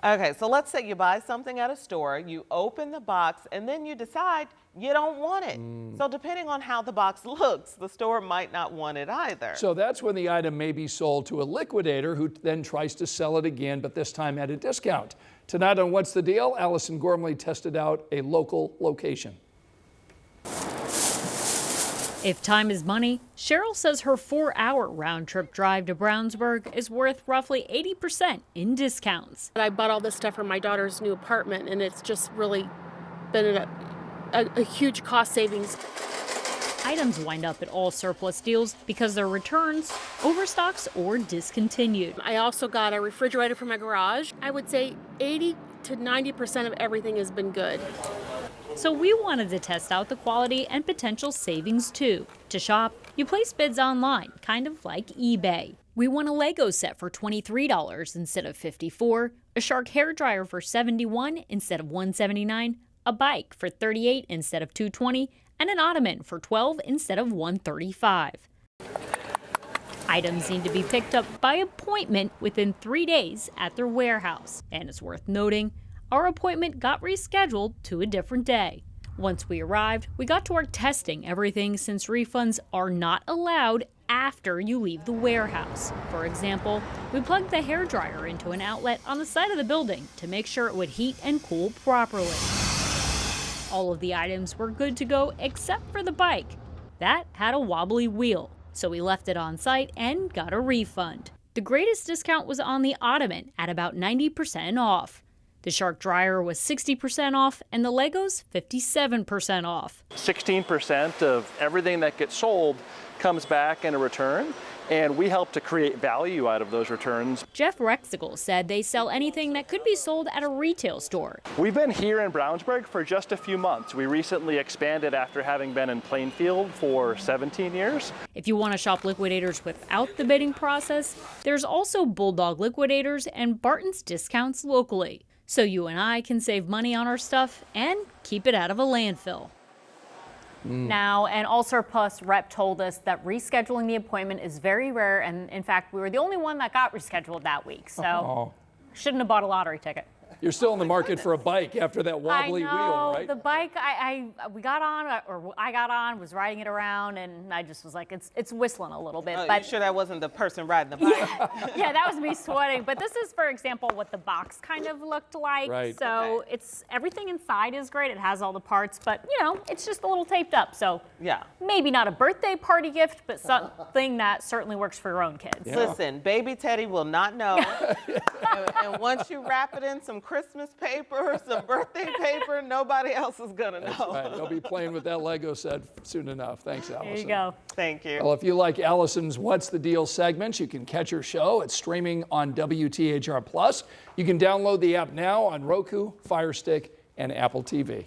Okay, so let's say you buy something at a store, you open the box, and then you decide you don't want it. So depending on how the box looks, the store might not want it either. So that's when the item may be sold to a liquidator who then tries to sell it again, but this time at a discount. Tonight on What's the Deal, Allison Gormley tested out a local location. If time is money, Cheryl says her 4-hour round-trip drive to Brownsburg is worth roughly 80% in discounts. I bought all this stuff for my daughter's new apartment, and it's just really been a huge cost savings. Items wind up at all surplus deals because they're returns, overstocks, or discontinued. I also got a refrigerator for my garage. I would say 80 to 90% of everything has been good. So we wanted to test out the quality and potential savings too. To shop, you place bids online, kind of like eBay. We won a Lego set for $23 instead of $54, a Shark hairdryer for $71 instead of $179, a bike for $38 instead of $220, and an ottoman for $12 instead of $135. Items need to be picked up by appointment within 3 days at their warehouse. And it's worth noting, our appointment got rescheduled to a different day. Once we arrived, we got to work testing everything since refunds are not allowed after you leave the warehouse. For example, we plugged the hairdryer into an outlet on the side of the building to make sure it would heat and cool properly. All of the items were good to go except for the bike. That had a wobbly wheel, so we left it on site and got a refund. The greatest discount was on the ottoman at about 90% off. The Shark dryer was 60% off and the Legos 57% off. 16% of everything that gets sold comes back in a return, and we help to create value out of those returns. Jeff Rexigal said they sell anything that could be sold at a retail store. We've been here in Brownsburg for just a few months. We recently expanded after having been in Plainfield for 17 years. If you want to shop liquidators without the bidding process, there's also Bulldog Liquidators and Barton's Discounts locally. So you and I can save money on our stuff and keep it out of a landfill. Now, an All Surplus rep told us that rescheduling the appointment is very rare, and in fact, we were the only one that got rescheduled that week, so shouldn't have bought a lottery ticket. You're still in the market for a bike after that wobbly wheel, right? The bike, I got on, was riding it around, and I just was like, it's whistling a little bit. But you sure that wasn't the person riding the bike? Yeah, that was me sweating. But this is, for example, what the box kind of looked like. Right. So it's everything inside is great. It has all the parts, but you know, it's just a little taped up. So yeah, maybe not a birthday party gift, but something that certainly works for your own kids. Yeah. Listen, baby Teddy will not know. and once you wrap it in some Christmas paper, some birthday paper, nobody else is gonna know. That's right. They'll be playing with that Lego set soon enough. Thanks, Allison. There you go. Thank you. Well, if you like Allison's What's the Deal segments, you can catch her show. It's streaming on WTHR Plus. You can download the app now on Roku, Fire Stick, and Apple TV.